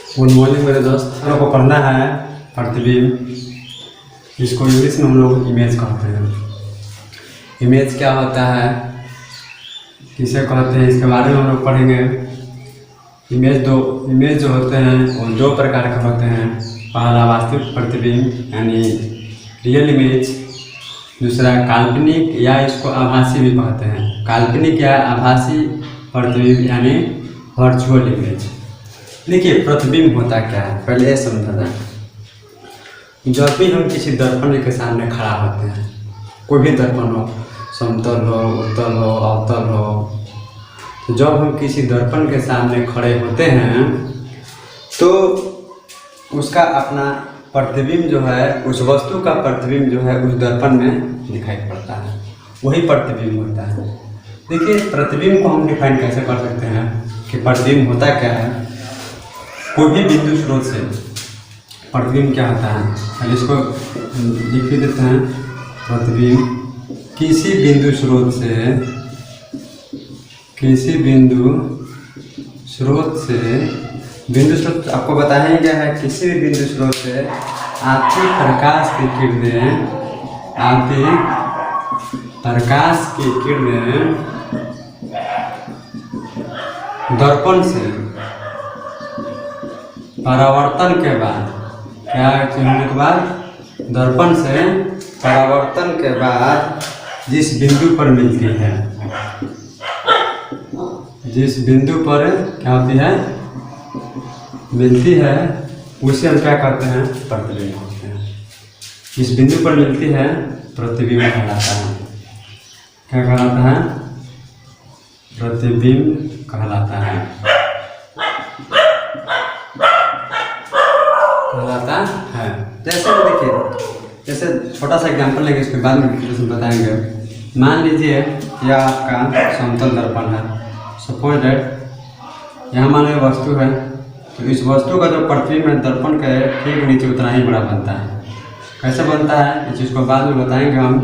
Good morning मेरे दोस्त। हम लोग को पढ़ना है प्रतिबिंब, जिसको इंग्लिश में हम लोग इमेज कहते हैं। इमेज क्या होता है, किसे कहते हैं, इसके बारे में हम लोग पढ़ेंगे। इमेज जो होते हैं वो दो प्रकार के होते हैं। पहला वास्तविक प्रतिबिंब यानी रियल इमेज, दूसरा काल्पनिक या इसको आभासी भी कहते हैं। काल्पनिक या आभासी प्रतिबिंब यानी वर्चुअल इमेज। देखिए प्रतिबिंब होता क्या है, पहले ये समझा जाए। जब भी हम किसी दर्पण के सामने खड़ा होते हैं, कोई भी दर्पण हो, समतल हो, उत्तल हो, अवतल हो, तो जब हम किसी दर्पण के सामने खड़े होते हैं तो उसका अपना प्रतिबिंब जो है, उस वस्तु का प्रतिबिंब जो है उस दर्पण में दिखाई पड़ता है, वही प्रतिबिंब होता है। देखिए प्रतिबिंब को हम डिफाइन कैसे कर सकते हैं कि प्रतिबिंब होता क्या है। कोई भी बिंदु स्रोत से प्रतिबिंब क्या होता है, पहले इसको लिख भी देते हैं। प्रतिबिंब किसी बिंदु स्रोत आपको बताया गया है, किसी भी बिंदु स्रोत से आती प्रकाश की किरणें दर्पण से परावर्तन के बाद, क्या होने के बाद, दर्पण से परावर्तन के बाद जिस बिंदु पर मिलती है, जिस बिंदु पर क्या होती है, मिलती है, उसे हम क्या कहते हैं, प्रतिबिंब कहते हैं। जिस बिंदु पर मिलती है प्रतिबिंब कहलाता है। क्या कहलाता है, प्रतिबिंब कहलाता है। जैसे देखिए, जैसे छोटा सा एग्जांपल लेंगे, इसके बाद में बताएंगे। मान लीजिए यह आपका समतल दर्पण है। सपोज दैट यहाँ मान लीजिए वस्तु है, तो इस वस्तु का जो प्रतिबिंब है दर्पण के ठीक नीचे उतना ही बड़ा बनता है। कैसे बनता है इस चीज़ को बाद में बताएंगे हम।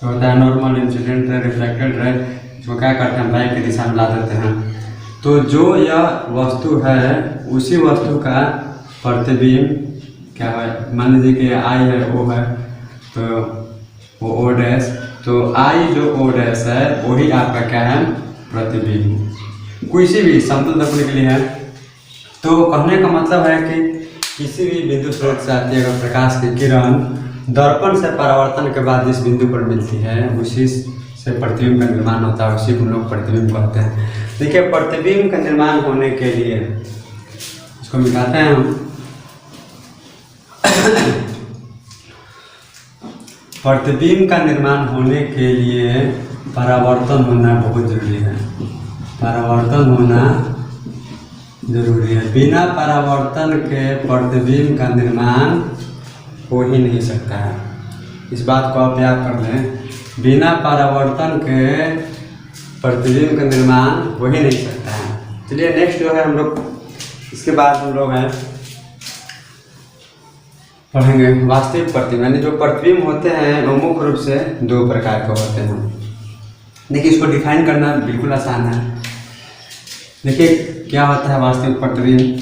तो होता है normal, incident ray, reflected ray. इसको क्या करते हैं, बैक की दिशा में ला देते हैं। तो जो यह वस्तु है उसी वस्तु का प्रतिबिंब क्या है, मान लीजिए कि आई है, ओ है, तो वो ओ डैश, तो आई जो ओ डैश है वही आपका क्या है, प्रतिबिंब। किसी भी समतल दर्पण के लिए है। तो कहने का मतलब है कि किसी भी बिंदु स्रोत से आती है अगर प्रकाश की किरण, दर्पण से परावर्तन के बाद जिस बिंदु पर मिलती है उसी से प्रतिबिंब का निर्माण होता है, उसी को लोग प्रतिबिंब कहते हैं। देखिए प्रतिबिंब का निर्माण होने के लिए इसको मिटाते हैं हम। प्रतिबिंब का निर्माण होने के लिए परावर्तन होना बहुत जरूरी है। परावर्तन होना जरूरी है। बिना परावर्तन के प्रतिबिंब का निर्माण हो ही नहीं सकता है। इस बात को आप याद कर लें, बिना परावर्तन के प्रतिबिंब का निर्माण हो ही नहीं सकता है। चलिए नेक्स्ट जो है हम लोग, इसके बाद हम लोग हैं पढ़ेंगे वास्तविक प्रतिबिंब। यानी जो प्रतिबिंब होते हैं वो मुख्य रूप से दो प्रकार के होते हैं। देखिए इसको डिफाइन करना बिल्कुल आसान है। देखिए क्या होता है वास्तविक प्रतिबिंब।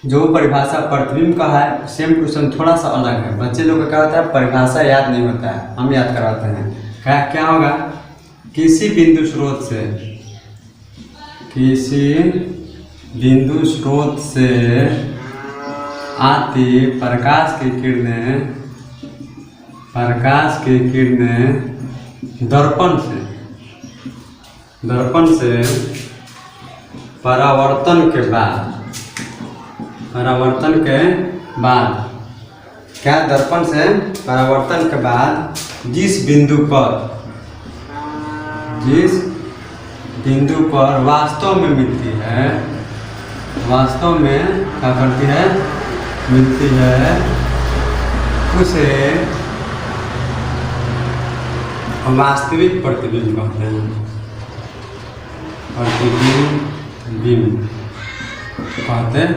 जो परिभाषा प्रतिबिंब का है सेम टू सेम थोड़ा सा अलग है। बच्चे लोग का क्या होता है, परिभाषा याद नहीं होता है, हम याद करवाते हैं। क्या होगा, किसी बिंदु स्रोत से आती प्रकाश की किरणें दर्पण से परावर्तन के बाद क्या, दर्पण से परावर्तन के बाद जिस बिंदु पर वास्तव में मिलती है, वास्तव में क्या करती है, मिलती है, उसे वास्तविक प्रतिबिंब कहते हैं। प्रतिबिंब कहते हैं।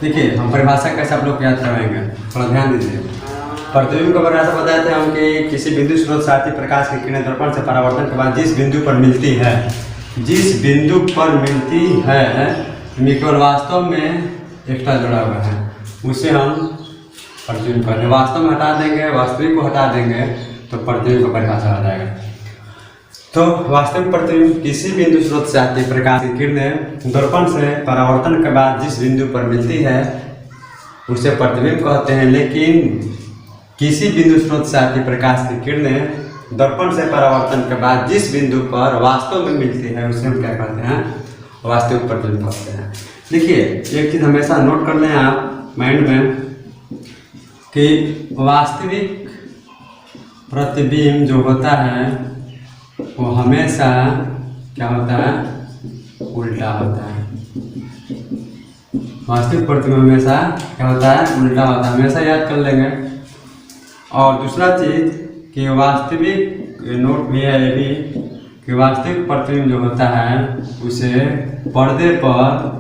देखिए हम परिभाषा कैसे आप लोग याद करवाएंगे, थोड़ा ध्यान दीजिए। प्रतिबिंब को परिभाषा बताए थे हम कि किसी बिंदु स्रोत से आती प्रकाश की किरणें दर्पण से परावर्तन के बाद जिस बिंदु पर मिलती है केवल वास्तव में एक्स्ट्रा जुड़ा हुआ है, उसे हम प्रतिबिंब कहते हैं। वास्तव में हटा देंगे, वास्तविक को हटा देंगे तो प्रतिबिंब का परिभाषा आ जाएगा। तो वास्तविक प्रतिबिंब किसी बिंदु स्रोत से आती प्रकाश की किरणें दर्पण से परावर्तन के बाद जिस बिंदु पर मिलती है उसे प्रतिबिंब कहते हैं। लेकिन किसी बिंदु स्रोत से आती प्रकाश की किरणें दर्पण से परावर्तन के बाद जिस बिंदु पर वास्तव में मिलती है उसे हम क्या कहते हैं, वास्तविक प्रतिबिंब कहते हैं। देखिए एक चीज़ हमेशा नोट कर लें आप माइंड में कि वास्तविक प्रतिबिंब जो होता है वो हमेशा क्या होता है, उल्टा होता है। वास्तविक प्रतिबिंब हमेशा क्या होता है, उल्टा होता है, हमेशा याद कर लेंगे। और दूसरा चीज़ कि वास्तविक नोट भी है ये भी कि वास्तविक प्रतिबिंब जो होता है उसे पर्दे पर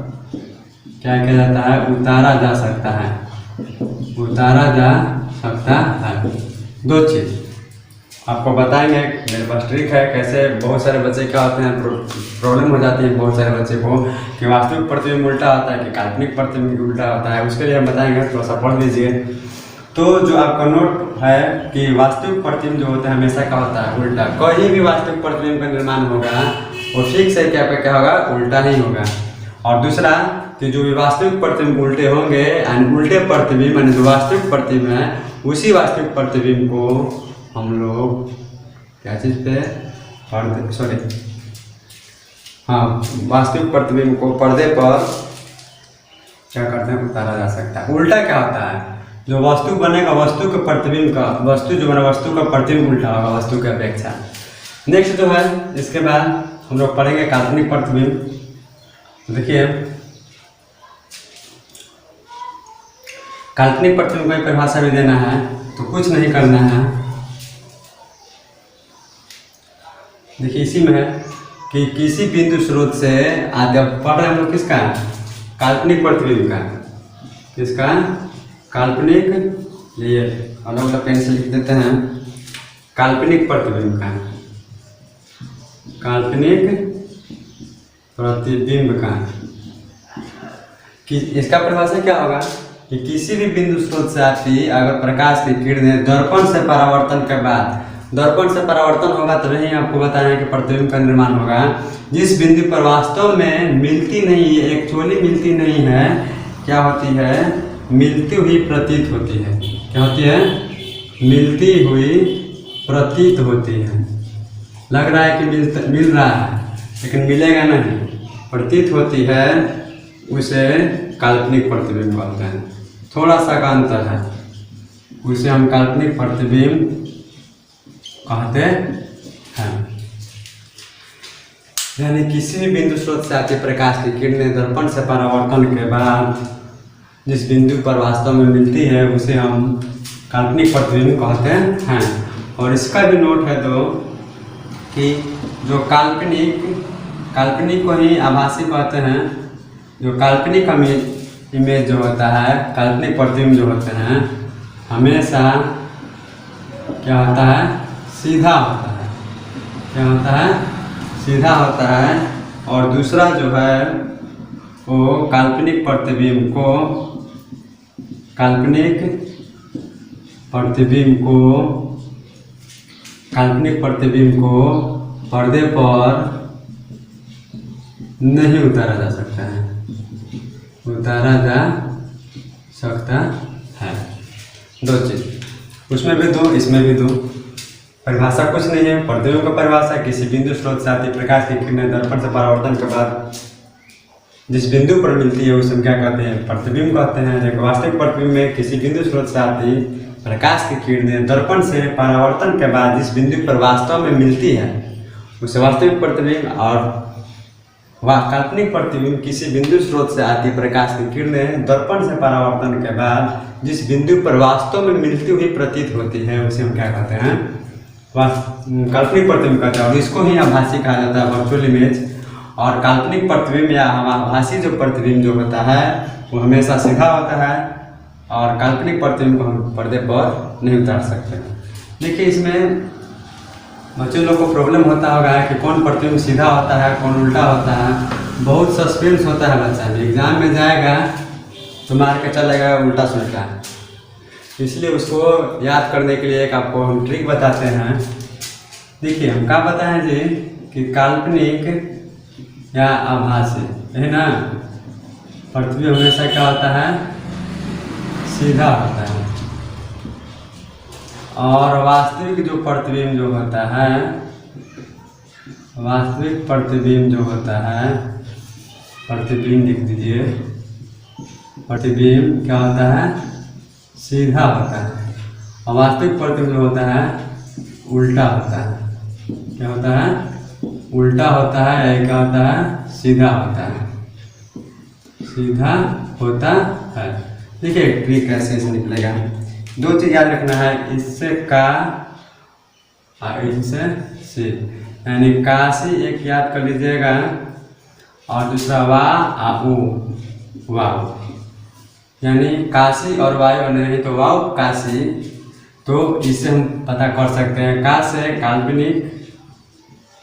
क्या किया जाता है, उतारा जा सकता है, उतारा जा सकता है। दो चीज़ आपको बताएंगे, मेरे पास ट्रिक है कैसे बहुत सारे बच्चे क्या होते हैं प्रॉब्लम हो जाती है बहुत सारे बच्चे को कि वास्तविक प्रतिबिंब उल्टा होता है कि काल्पनिक प्रतिबिंब उल्टा होता है, उसके लिए हम बताएंगे, थोड़ा सा पढ़ लीजिए। तो जो आपका नोट है कि वास्तविक प्रतिबिंब जो होता है हमेशा क्या होता है, उल्टा। कहीं भी वास्तविक प्रतिबिंब का निर्माण होगा वो ठीक से क्या होगा, उल्टा ही होगा। और दूसरा कि जो भी वास्तविक प्रतिबिंब उल्टे होंगे यानी उल्टे प्रतिबिंब यानी जो वास्तविक प्रतिबिंब है उसी वास्तविक प्रतिबिंब को हम लोग क्या चीज़ पे वास्तविक प्रतिबिंब को पर्दे पर क्या करते हैं, उतारा जा सकता है। उल्टा क्या होता है, जो वस्तु बनेगा वस्तु के प्रतिबिंब का वस्तु जो बना वस्तु का प्रतिबिंब उल्टा होगा वस्तु की अपेक्षा। नेक्स्ट जो है इसके बाद हम लोग पढ़ेंगे काल्पनिक प्रतिबिंब। देखिए काल्पनिक प्रतिबिंब की परिभाषा भी देना है तो कुछ नहीं करना है। देखिए इसी में है कि किसी बिंदु स्रोत से आगे पढ़ रहे हम लोग किसका, काल्पनिक प्रतिबिंब का, किसका, काल्पनिक, ये अलग अलग पेन से लिख देते हैं, काल्पनिक प्रतिबिंब का, काल्पनिक प्रतिबिंब का। कि इसका परिभाषा क्या होगा कि किसी भी बिंदु स्रोत से आती अगर प्रकाश की किरणें दर्पण से परावर्तन के बाद, दर्पण से परावर्तन होगा तभी आपको बताया कि प्रतिबिंब का निर्माण होगा, जिस बिंदु पर वास्तव में मिलती नहीं है, एक्चुअली मिलती नहीं है, क्या होती है, मिलती हुई प्रतीत होती है। क्या होती है, मिलती हुई प्रतीत होती है। लग रहा है कि मिल रहा है लेकिन मिलेगा नहीं, प्रतीत होती है, उसे काल्पनिक प्रतिबिंब कहते हैं। थोड़ा सा का अंतर है, उसे हम काल्पनिक प्रतिबिंब कहते हैं। यानी किसी भी बिंदु स्रोत से आती प्रकाश की किरणें दर्पण से परावर्तन के बाद जिस बिंदु पर वास्तव में मिलती है उसे हम काल्पनिक प्रतिबिंब कहते हैं। और इसका भी नोट है तो कि जो काल्पनिक को ही आभासी कहते हैं। जो काल्पनिक इमेज जो होता है, काल्पनिक प्रतिबिंब जो होते हैं हमेशा क्या होता है, सीधा होता है। क्या होता है, सीधा होता है। और दूसरा जो है वो काल्पनिक प्रतिबिंब को पर्दे पर नहीं उतारा जा सकता है, उतारा जा सकता है। दो चीज, उसमें भी दो, इसमें भी दो। परिभाषा कुछ नहीं है, प्रतिबिंब का परिभाषा किसी बिंदु स्रोत से आती प्रकाश की किरणें दर्पण से परावर्तन के बाद जिस बिंदु पर मिलती है उसे हम क्या कहते हैं, प्रतिबिंब कहते हैं। जबकि वास्तविक प्रतिबिंब में किसी बिंदु स्रोत से आती प्रकाश की किरणें दर्पण से परावर्तन के बाद जिस बिंदु पर वास्तव में मिलती है उसे वास्तविक प्रतिबिंब। और काल्पनिक प्रतिबिंब किसी बिंदु स्रोत से आती प्रकाश की किरणें दर्पण से परावर्तन के बाद जिस बिंदु पर वास्तव में मिलती हुई प्रतीत होती है उसे हम क्या कहते हैं, काल्पनिक प्रतिबिंब कहते हैं। और इसको ही आभासी कहा जाता है, वर्चुअल इमेज। और काल्पनिक प्रतिबिंब या आभासी जो प्रतिबिंब जो होता है वो हमेशा सीधा होता है और काल्पनिक प्रतिबिंब को हम पर्दे पर नहीं उतार सकते। देखिए इसमें बच्चों लोग को प्रॉब्लम होता होगा कि कौन प्रतिबिंब सीधा होता है कौन उल्टा होता है। बहुत सस्पेंस होता है बच्चा में, एग्जाम में जाएगा तो मार के चलेगा उल्टा सुल्टा। इसलिए उसको याद करने के लिए एक आपको हम ट्रिक बताते हैं। देखिए हम क्या बताएं जी कि काल्पनिक या आभासी है ना, पृथ्वी हमेशा क्या होता है, सीधा होता है, और वास्तविक जो प्रतिबिंब जो होता है, वास्तविक प्रतिबिंब जो होता है, प्रतिबिंब लिख दीजिए, प्रतिबिंब क्या होता है, सीधा होता है, और वास्तविक प्रतिबिंब जो होता है उल्टा होता है। क्या होता है, उल्टा होता है, या क्या होता है, सीधा होता है, सीधा होता है। देखिए ट्रिक कैसे से निकलेगा, दो चीज याद रखना है, इससे का और इससे से, यानी काशी एक याद कर लीजिएगा, और दूसरा वा आ उ, वाव, यानी काशी और वायु नहीं तो वाव काशी। तो इससे हम पता कर सकते हैं का से काल्पनिक,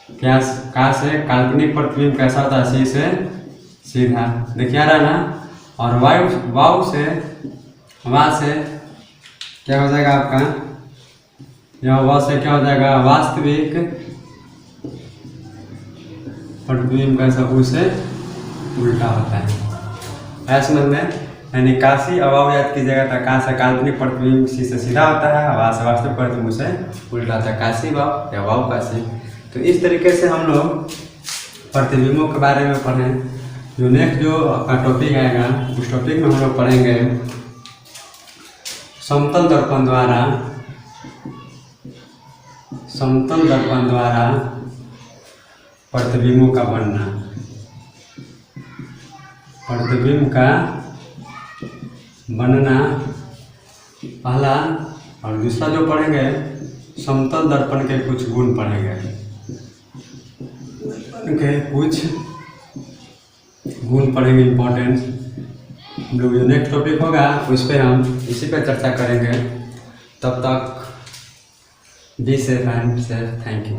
क्या का से काल्पनिक प्रतिबिंब कैसा होता है, सी से सीधा, देखिए आ रहा ना, और वायु वाव से, वा से क्या हो जाएगा आपका, यह वा से क्या हो जाएगा, वास्तविक प्रतिबिंब कैसा, उसे उल्टा होता है। ऐसा समझ में, यानी काशी अभाव याद कीजिएगा तो का से काल्पनिक प्रतिबिंब सी से सीधा होता है, वा से वास्तविक प्रतिबिंब से उल्टा होता है, काशी वाव या वाव काशी। तो इस तरीके से हम लोग प्रतिबिंबों के बारे में पढ़ें। जो नेक्स्ट जो आपका टॉपिक आएगा उस टॉपिक में हम लोग पढ़ेंगे समतल दर्पण द्वारा, समतल दर्पण द्वारा प्रतिबिंबों का बनना, प्रतिबिंब का बनना पहला, और दूसरा जो पढ़ेंगे समतल दर्पण के कुछ गुण पढ़ेंगे, उनके कुछ गुण पढ़ेंगे इम्पोर्टेंट। हम लोग जो नेक्स्ट टॉपिक होगा उस पर हम इसी पे चर्चा करेंगे। तब तक be safe and safe, thank you.